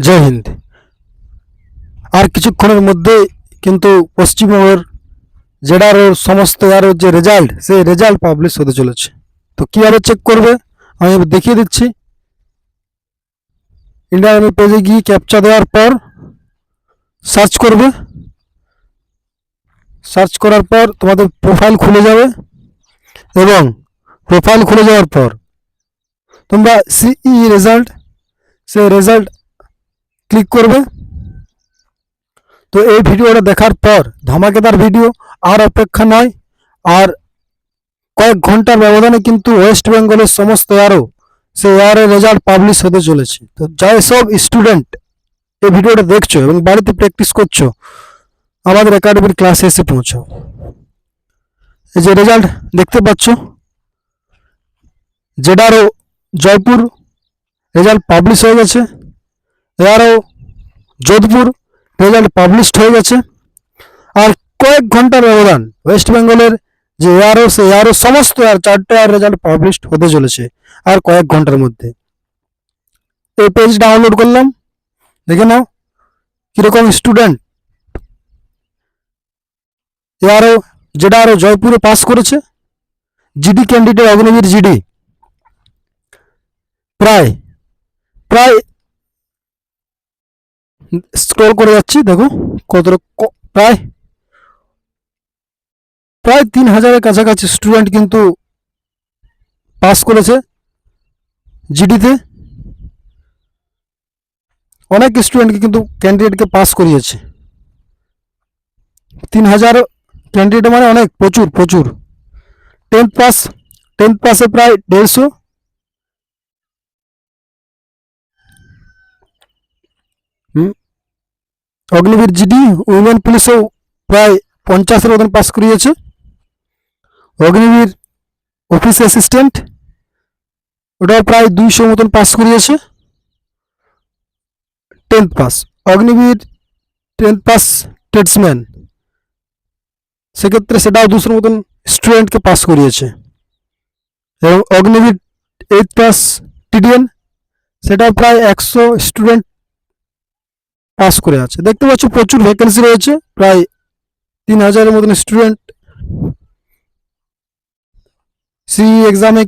জয় হিন্দ। আর কিছুক্ষণের মধ্যে কিন্তু পশ্চিমবঙ্গের জেডারও সমস্ত আরও যে রেজাল্ট, সেই রেজাল্ট পাবলিশ হতে চলেছে। তো কীভাবে চেক করবে আমি দেখিয়ে দিচ্ছি। ইন্ডিয়া আর্মি পেজে গিয়ে ক্যাপচা দেওয়ার পর সার্চ করবে। সার্চ করার পর তোমাদের প্রোফাইল খুলে যাবে এবং প্রোফাইল খুলে যাওয়ার পর তোমরা সিই রেজাল্ট, সেই রেজাল্ট ক্লিক করবে। তো এই ভিডিওটা দেখার পর ধামাকেদার ভিডিও, আর অপেক্ষা নয়। আর কয়েক ঘন্টার ব্যবধানে কিন্তু ওয়েস্ট বেঙ্গলের সমস্ত এয়ারও, সেই এয়ারের রেজাল্ট পাবলিশ হতে চলেছে। তো যাই সব স্টুডেন্ট এই ভিডিওটা দেখছো এবং বাড়িতে প্র্যাকটিস করছো, আমাদের একাডেমির ক্লাসে এসে পৌঁছাও। এই যে রেজাল্ট দেখতে পাচ্ছ, জেডারও জয়পুর রেজাল্ট পাবলিশ হয়ে গেছে, এয়ারও যোধপুর রেজাল্ট পাবলিশড হয়ে গেছে। আর কয়েক ঘন্টার ব্যবধান ওয়েস্ট বেঙ্গলের যে এয়ারও, সেই এয়ারও সমস্ত এয়ার, 4টে এয়ার রেজাল্ট পাবলিশড হতে চলেছে আর কয়েক ঘন্টার মধ্যে। এই পেজ ডাউনলোড করলাম, দেখে নাও কিরকম স্টুডেন্ট এয়ারও জেডারও জয়পুরে পাস করেছে। জিডি ক্যান্ডিডেট অগ্নিবীর জিডি প্রায় প্রায় স্ক্রল করে যাচ্ছি, দেখো কত প্রায় প্রায় 3000-এর কাছাকাছি স্টুডেন্ট কিন্তু পাস করেছে জিডিতে। অনেক স্টুডেন্টকে কিন্তু ক্যান্ডিডেটকে পাস করিয়েছে। 3000 ক্যান্ডিডেট মানে অনেক, প্রচুর প্রচুর। 10th পাসে প্রায় 150। অগ্নিবীর জিডি উইমেন পুলিশেও প্রায় 50-এর মতন পাস করিয়েছে। অগ্নিবীর অফিস অ্যাসিস্ট্যান্ট ওটাও প্রায় 200 মতন পাস করিয়েছে 10th pass. Agniveer 10th pass tradesman, সেক্ষেত্রে সেটাও 200 মতন স্টুডেন্টকে পাস করিয়েছে। এবং অগ্নিবীর 8th পাস টিডিএন, সেটাও প্রায় 100 স্টুডেন্ট পাস করে আছে। দেখতে পাচ্ছ প্রচুর ভ্যাকেন্সি রয়েছে, প্রায় 3000-এর মতন স্টুডেন্ট সিই এক্সামে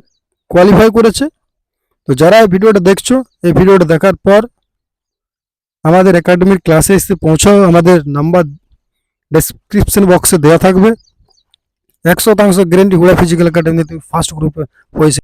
কোয়ালিফাই করেছে। তো যারা এই ভিডিওটা দেখছো, এই ভিডিওটা দেখার পর আমাদের একাডেমির ক্লাসে এসে পৌঁছাও। আমাদের নাম্বার ডেসক্রিপশন বক্সে দেওয়া থাকবে। 100% গ্যারেন্টি হুড়া ফিজিক্যাল একাডেমি তুমি ফার্স্ট গ্রুপে হয়েছে।